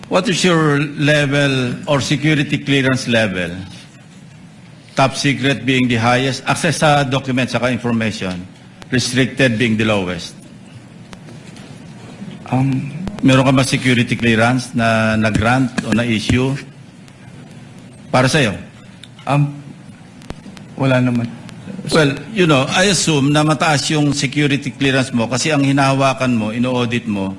What is your level or security clearance level? Top secret being the highest, access sa documents saka information, restricted being the lowest. Meron ka ba security clearance na grant o na-issue para sa'yo? Wala naman. Well, you know, I assume na mataas yung security clearance mo kasi ang hinahawakan mo, ino-audit mo,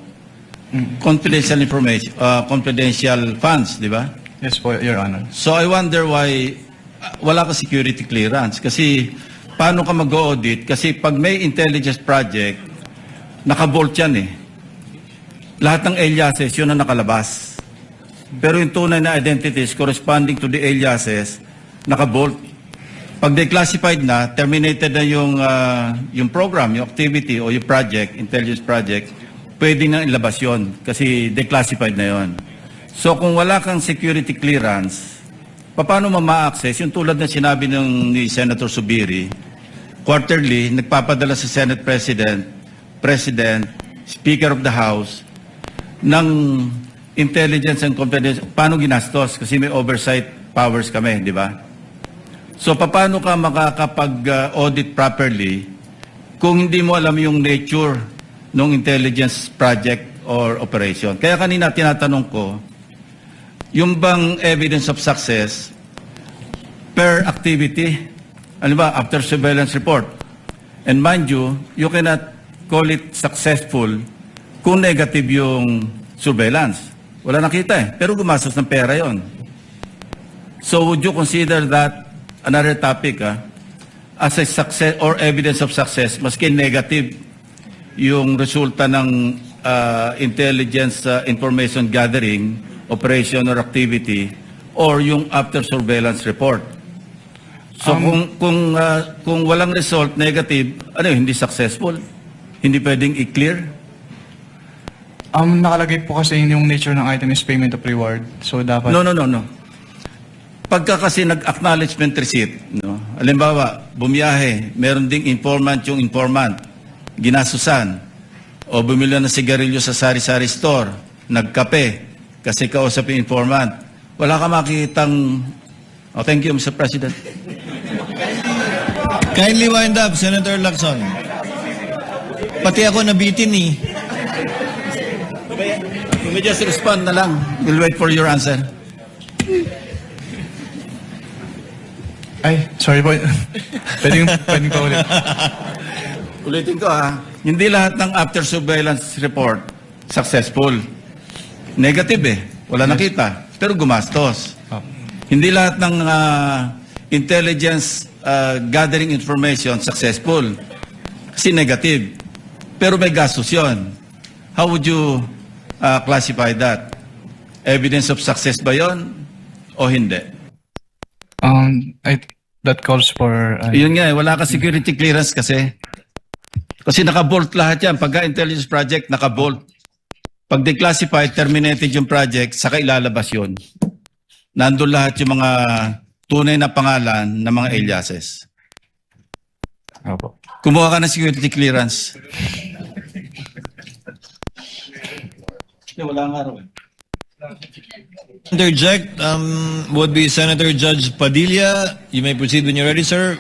confidential information, confidential funds, di ba? Yes po, Your Honor. So I wonder why wala ka security clearance. Kasi paano ka mag-audit? Kasi pag may intelligence project, nakabolt yan eh. Lahat ng aliases, yun ang nakalabas. Pero yung tunay na identities corresponding to the aliases, nakabolt. Pag declassified na, terminated na yung program, yung activity o yung project, intelligence project, pwede na ilabas yun kasi declassified na yun. So kung wala kang security clearance, paano ma-access? Yung tulad na sinabi ni Senator Subiri, quarterly, nagpapadala sa Senate President, Speaker of the House, ng intelligence and confidence. Paano ginastos? Kasi may oversight powers kami, di ba? So paano ka makakapag-audit properly kung hindi mo alam yung nature ng intelligence project or operation? Kaya kanina tinatanong ko, yung bang evidence of success per activity, ano ba, after surveillance report. And mind you, you cannot call it successful kung negative yung surveillance. Wala nakita eh, pero gumastos ng pera yon. So would you consider that another topic as a success or evidence of success, maski negative yung resulta ng intelligence information gathering, operation or activity, or yung after surveillance report? So kung walang result, negative, ano yun, hindi successful? Hindi pwedeng i-clear? Nakalagay po kasi yung nature ng item is payment of reward. So dapat... No. Pagka kasi nag-acknowledgement receipt, no? Halimbawa, bumiyahe, meron ding informant yung informant, ginasusan, o bumili ng sigarilyo sa sari-sari store, nagkape, kasi kausap yung informant. Wala ka makitang... Oh, thank you, Mr. President. Kindly wind up, Senator Lacson. Pati ako nabitin eh. You may just respond na lang. We'll wait for your answer. Ay, sorry po. pwedeng pa ulit. Ulitin ko hindi lahat ng after surveillance report successful. Negative eh. Wala nakita. Pero gumastos. Hindi lahat ng intelligence gathering information successful. Kasi negative. Pero may gastos yun. How would you classify that? Evidence of success ba yun o hindi? That calls for... Yun nga wala ka security clearance kasi. Kasi naka-bolt lahat yan. Pagka intelligence project, naka-bolt. Pag declassified, terminated yung project, saka ilalabas yun. Nandun lahat yung mga tunay na pangalan ng mga aliases. Opo. Kumuha ka ng security clearance. Wala nga raw eh. Interject would be Senator Judge Padilla. You may proceed when you're ready, sir.